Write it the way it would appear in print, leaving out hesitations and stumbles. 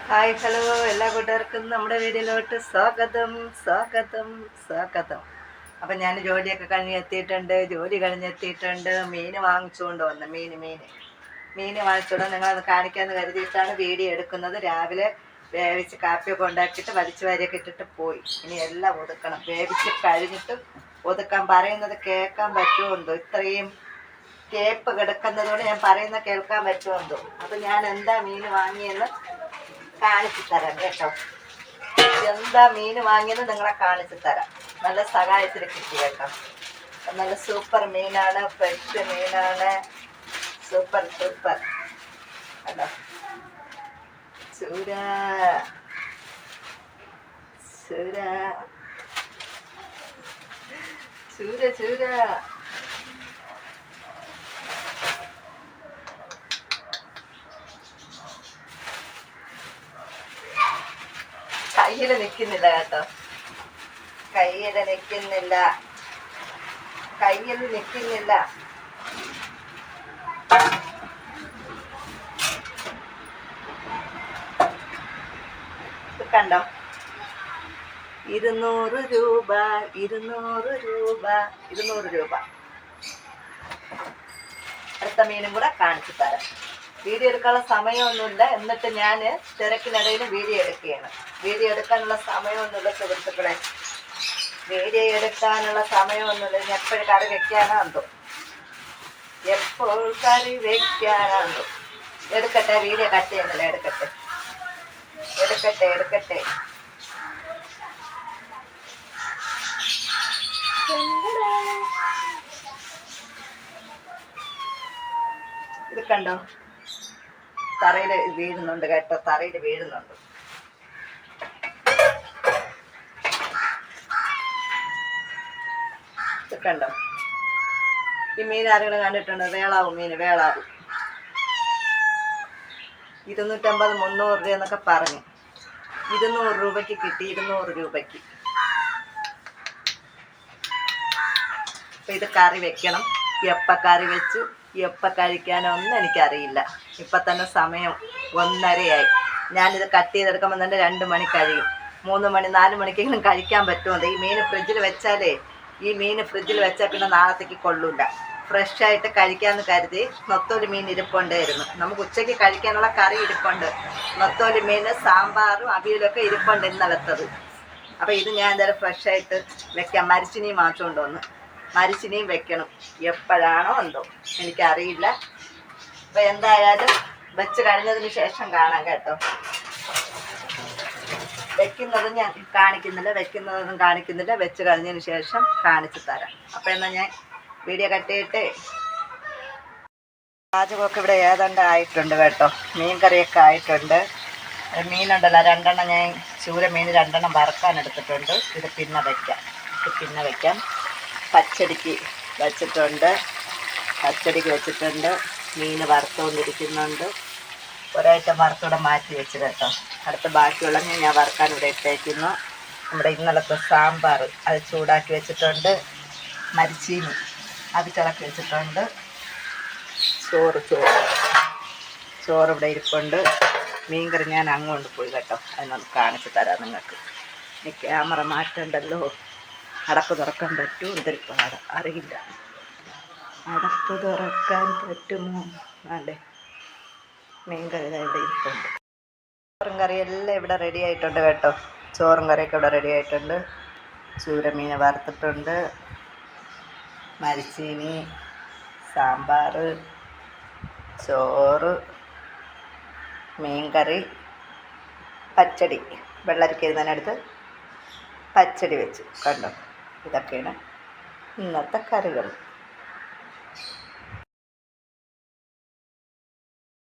Hi hello എല്ലാ കൂട്ടുകാർക്കും നമ്മുടെ വീഡിയോയിലോട്ട് സ്വാഗതം. അപ്പം ഞാൻ ജോലിയൊക്കെ കഴിഞ്ഞെത്തിയിട്ടുണ്ട്. ജോലി കഴിഞ്ഞെത്തിയിട്ടുണ്ട്. മീൻ വാങ്ങിച്ചുകൊണ്ട് വന്ന് മീൻ വാങ്ങിച്ചുകൊണ്ട് നിങ്ങളത് കാണിക്കാമെന്ന് കരുതിയിട്ടാണ് വീഡിയോ എടുക്കുന്നത്. രാവിലെ വേവിച്ച് കാപ്പിയൊക്കെ ഉണ്ടാക്കിയിട്ട് വലിച്ചു വാരിയൊക്കെ ഇട്ടിട്ട് പോയി. ഇനി എല്ലാം ഒതുക്കണം. വേവിച്ച് കഴിഞ്ഞിട്ട് ഒതുക്കാൻ പറയുന്നത് കേൾക്കാൻ പറ്റുമുണ്ടോ? ഇത്രയും കേപ്പ് കിടക്കുന്നതോടെ ഞാൻ പറയുന്ന കേൾക്കാൻ പറ്റുമുണ്ടോ? അപ്പം ഞാൻ എന്താ മീൻ വാങ്ങിയെന്ന് കാണിച്ചു തരാം കേട്ടോ. എന്താ മീൻ വാങ്ങിയെന്ന് നിങ്ങളെ കാണിച്ചു തരാം. നല്ല സഹായത്തിൽ കിട്ടി കേട്ടോ. നല്ല സൂപ്പർ മീനാണ്, ഫ്രഷ് മീനാണ്. സൂപ്പർ കേട്ടോ. ചൂര കയ്യിൽ നിൽക്കുന്നില്ല കേട്ടോ. കയ്യിൽ നിൽക്കുന്നില്ല. കണ്ടോ? 200 രൂപ. അടുത്ത മീനും കൂടെ കാണിച്ചു തരാം. വീഡിയോ എടുക്കാനുള്ള സമയമൊന്നുമില്ല. എന്നിട്ട് ഞാൻ തിരക്കിനിടയിൽ വീഡിയോ എടുക്കുകയാണ്. വീഡിയോ എടുക്കാനുള്ള സമയമൊന്നുമില്ല സുഹൃത്തുക്കളെ. വീഡിയോ എടുക്കാനുള്ള സമയമൊന്നുമില്ല. ഇനി എപ്പോഴും കറി വെക്കാനാന്തോ. എടുക്കട്ടെ. വീഡിയോ കട്ട് ചെയ്യുന്നില്ല. എടുക്കട്ടെ. ഇത് കണ്ടോ? തറയിൽ വീഴുന്നുണ്ട് കേട്ടോ. ഇത് കണ്ടോ? ഈ മീൻ ആരെങ്കിലും കണ്ടിട്ടുണ്ടോ? വേളാവും. 250 300 രൂപ എന്നൊക്കെ പറഞ്ഞു. 200 രൂപയ്ക്ക് കിട്ടി. 200 രൂപയ്ക്ക്. അപ്പം ഇത് കറി വെക്കണം. എപ്പോൾ കറി വെച്ചു, എപ്പോൾ കഴിക്കാനൊന്നും എനിക്കറിയില്ല. ഇപ്പം തന്നെ സമയം 1:30 ഞാനിത് കട്ട് ചെയ്തെടുക്കുമ്പോൾ തന്നെ 2 മണി കഴിയും. 3 മണി 4 മണിക്കെങ്കിലും കഴിക്കാൻ പറ്റുമോ? ഈ മീൻ ഫ്രിഡ്ജിൽ വെച്ചാൽ പിന്നെ നാളത്തേക്ക് കൊള്ളൂല. ഫ്രഷായിട്ട് കഴിക്കാമെന്ന് കരുതി നൊത്തോലി മീൻ ഇരിപ്പുണ്ടായിരുന്നു. നമുക്ക് ഉച്ചയ്ക്ക് കഴിക്കാനുള്ള കറി ഇരിപ്പുണ്ട്. നൊത്തോലി മീൻ, സാമ്പാറും അവിയലൊക്കെ ഇരിപ്പുണ്ട് ഇന്നലത്തത്. അപ്പോൾ ഇത് ഞാൻ എന്തായാലും ഫ്രഷായിട്ട് വെക്കാം. മരിച്ചിനിയും വാങ്ങിച്ചുകൊണ്ട് വന്ന് മരിച്ചിനിയും വെക്കണം. എപ്പോഴാണോ എന്തോ എനിക്കറിയില്ല. അപ്പോൾ എന്തായാലും വെച്ച് കഴിഞ്ഞതിന് ശേഷം കാണാം കേട്ടോ. വെക്കുന്നതും ഞാൻ കാണിക്കുന്നില്ല. വെച്ച് കഴിഞ്ഞതിന് ശേഷം കാണിച്ചു തരാം. അപ്പോൾ എന്നാൽ ഞാൻ വീഡിയോ കട്ട് ചെയ്തിട്ട് പാചകമൊക്കെ ഇവിടെ ഏതാണ്ട് ആയിട്ടുണ്ട് കേട്ടോ. മീൻ കറിയൊക്കെ ആയിട്ടുണ്ട്. മീനുണ്ടല്ലോ 2 എണ്ണം ഞാൻ ചൂര മീൻ 2 എണ്ണം വറുക്കാൻ എടുത്തിട്ടുണ്ട്. ഇത് പിന്നെ വയ്ക്കാം. പച്ചടിക്ക് വെച്ചിട്ടുണ്ട്. മീൻ വറുത്തുകൊണ്ടിരിക്കുന്നുണ്ട്. ഒരൈറ്റം വറുത്തൂടെ മാറ്റി വെച്ച് കേട്ടോ. അടുത്ത ബാക്കിയുള്ള ഞാൻ വറുക്കാൻ ഇവിടെ ഇട്ടേക്കുന്നു. നമ്മുടെ ഇന്നലത്തെ സാമ്പാർ അത് ചൂടാക്കി വെച്ചിട്ടുണ്ട്. മരിച്ചീനി അത് കിളക്കി വെച്ചിട്ടുണ്ട്. ചോറ് ഇവിടെ ഇരിപ്പുണ്ട്. മീൻകറി ഞാൻ അങ്ങോട്ട് പോയി കേട്ടോ. അതിനൊന്ന് കാണിച്ചു തരാം നിങ്ങൾക്ക്. ഇനി ക്യാമറ മാറ്റണ്ടല്ലോ. അടപ്പ് തുറക്കാൻ പറ്റുമോ? എന്തൊരു പാടാ അറിയില്ല. അടപ്പ് തുറക്കാൻ പറ്റുമോ? അതെ, മീൻകറി ഇവിടെ ഇരിപ്പുണ്ട്. ചോറും കറിയെല്ലാം ഇവിടെ റെഡി ആയിട്ടുണ്ട് കേട്ടോ. ചോറും കറിയൊക്കെ ഇവിടെ റെഡി ആയിട്ടുണ്ട്. ചൂരമീൻ വറുത്തിട്ടുണ്ട്. മരിച്ചീനി, സാമ്പാർ, ചോറ്, മീൻകറി, പച്ചടി. വെള്ളരിക്ക എഴുതാനടുത്ത് പച്ചടി വെച്ചു കണ്ടോ. ഇതൊക്കെയാണ് ഇന്നത്തെ കറികൾ.